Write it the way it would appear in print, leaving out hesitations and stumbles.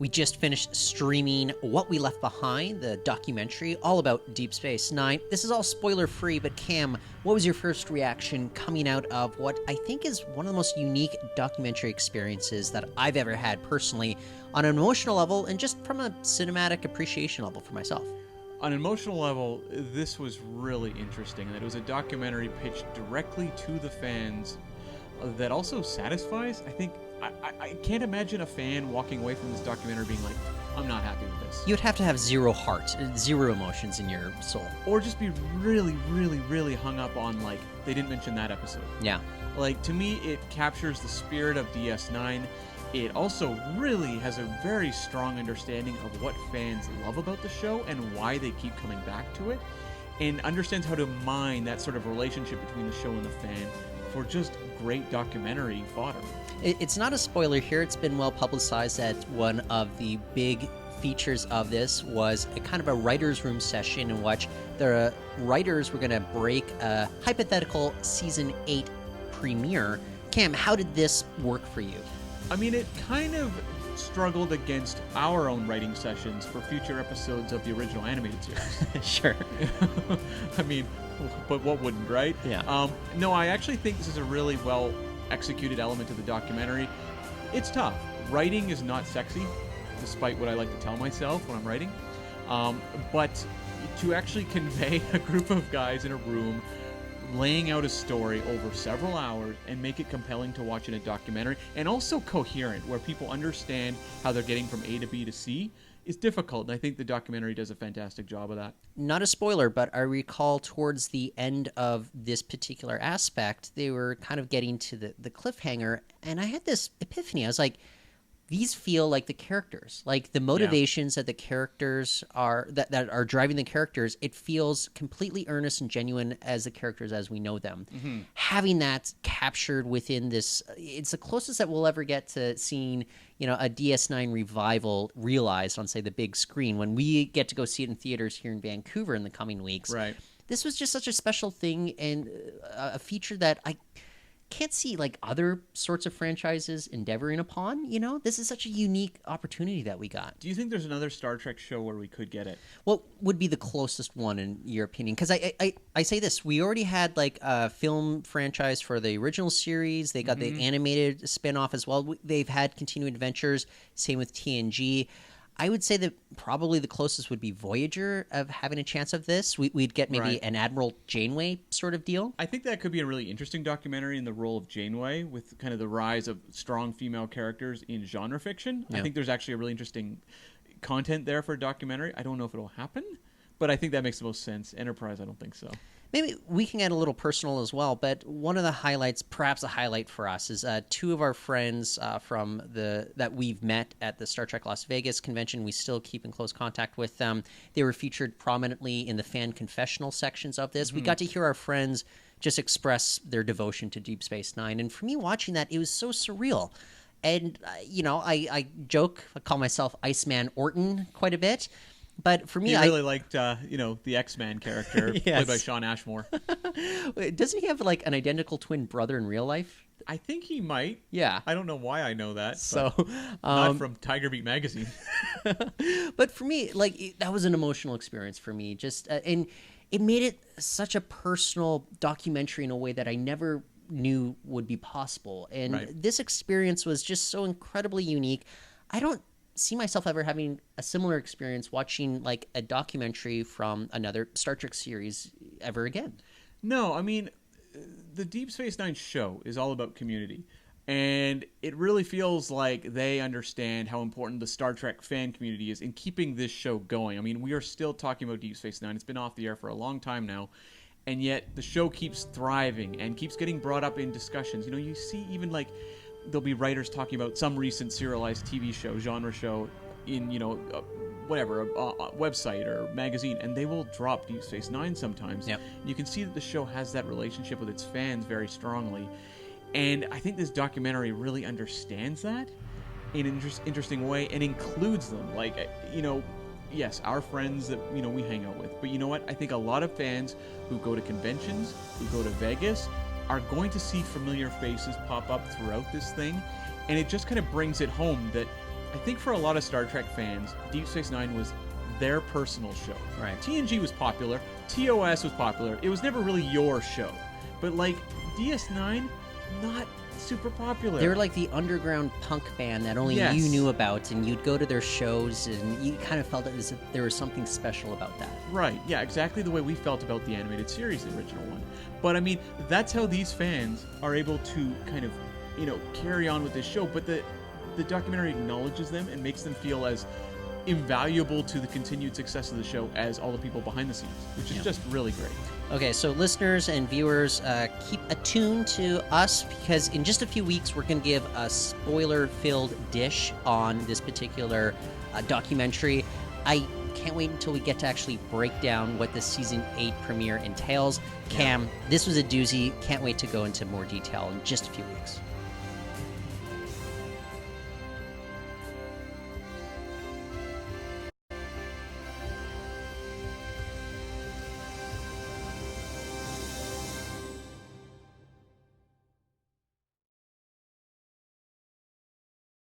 We just finished streaming What We Left Behind, the documentary all about Deep Space Nine. This is all spoiler-free, but Cam, what was your first reaction coming out of what I think is one of the most unique documentary experiences that I've ever had personally on an emotional level and just from a cinematic appreciation level for myself? On an emotional level, this was really interesting. That it was a documentary pitched directly to the fans that also satisfies. I can't imagine a fan walking away from this documentary being like, I'm not happy with this. You'd have to have zero heart, zero emotions in your soul. Or just be really, really, really hung up on, like, they didn't mention that episode. Yeah. Like, to me, it captures the spirit of DS9. It also really has a very strong understanding of what fans love about the show and why they keep coming back to it, and understands how to mine that sort of relationship between the show and the fan for just great documentary fodder. It's not a spoiler here. It's been well publicized that one of the big features of this was a kind of a writer's room session in which the writers were going to break a hypothetical Season 8 premiere. Cam, how did this work for you? I mean, it kind of struggled against our own writing sessions for future episodes of the original animated series. Sure. I mean, but what wouldn't, right? Yeah. No, I actually think this is a really well executed element of the documentary. It's tough. Writing is not sexy, despite what I like to tell myself when I'm writing. But to actually convey a group of guys in a room laying out a story over several hours and make it compelling to watch in a documentary, and also coherent, where people understand how they're getting from A to B to C, is difficult, and I think the documentary does a fantastic job of that. Not a spoiler, but I recall towards the end of this particular aspect, they were kind of getting to the cliffhanger, and I had this epiphany. I was like, these feel like the characters, like the motivations that the characters are, that are driving the characters. It feels completely earnest and genuine as the characters as we know them. Mm-hmm. Having that captured within this, it's the closest that we'll ever get to seeing, you know, a DS9 revival realized on, say, the big screen when we get to go see it in theaters here in Vancouver in the coming weeks. Right. This was just such a special thing and a feature that I can't see like other sorts of franchises endeavoring upon. You know, this is such a unique opportunity that we got. Do you think there's another Star Trek show where we could get it? What would be the closest one in your opinion? Because I say this, we already had like a film franchise for the original series. They got the animated spinoff as well. They've had continuing adventures. Same with TNG. I would say that probably the closest would be Voyager of having a chance of this. We'd get maybe an Admiral Janeway sort of deal. I think that could be a really interesting documentary in the role of Janeway, with kind of the rise of strong female characters in genre fiction. Yeah. I think there's actually a really interesting content there for a documentary. I don't know if it'll happen, but I think that makes the most sense. Enterprise, I don't think so. Maybe we can get a little personal as well, but one of the highlights, perhaps a highlight for us, is two of our friends that we've met at the Star Trek Las Vegas convention. We still keep in close contact with them. They were featured prominently in the fan confessional sections of this. We got to hear our friends just express their devotion to Deep Space Nine, and for me watching that, it was so surreal. And, you know, I joke, I call myself Iceman Orton quite a bit. But for me, he really liked, the X-Man character played by Sean Ashmore. Doesn't he have like an identical twin brother in real life? I think he might. Yeah. I don't know why I know that. So, not from Tiger Beat magazine. But for me, like that was an emotional experience for me. Just and it made it such a personal documentary in a way that I never knew would be possible. And this experience was just so incredibly unique. I don't see myself ever having a similar experience watching like a documentary from another Star Trek series ever again. No, I mean, the Deep Space Nine show is all about community, and it really feels like they understand how important the Star Trek fan community is in keeping this show going. I mean, we are still talking about Deep Space Nine. It's been off the air for a long time now, and yet the show keeps thriving and keeps getting brought up in discussions. You know, you see even like there'll be writers talking about some recent serialized TV show, genre show, in, whatever, a website or magazine, and they will drop Deep Space Nine sometimes. Yep. You can see that the show has that relationship with its fans very strongly. And I think this documentary really understands that in an interesting way and includes them. Like, yes, our friends that, we hang out with. But you know what? I think a lot of fans who go to conventions, who go to Vegas, are going to see familiar faces pop up throughout this thing, and it just kind of brings it home that I think for a lot of Star Trek fans, Deep Space Nine was their personal show. Right. TNG was popular. TOS was popular. It was never really your show. But like DS9, not super popular. They were like the underground punk band that only Yes. you knew about, and you'd go to their shows, and you kind of felt as if there was something special about that. Right, yeah, exactly the way we felt about the animated series, the original one. But I mean, that's how these fans are able to kind of, carry on with this show. But the documentary acknowledges them and makes them feel as invaluable to the continued success of the show as all the people behind the scenes, which is just really great. Okay, so listeners and viewers, keep attuned to us, because in just a few weeks we're going to give a spoiler-filled dish on this particular documentary. I can't wait until we get to actually break down what the Season 8 premiere entails. Cam, this was a doozy. Can't wait to go into more detail in just a few weeks.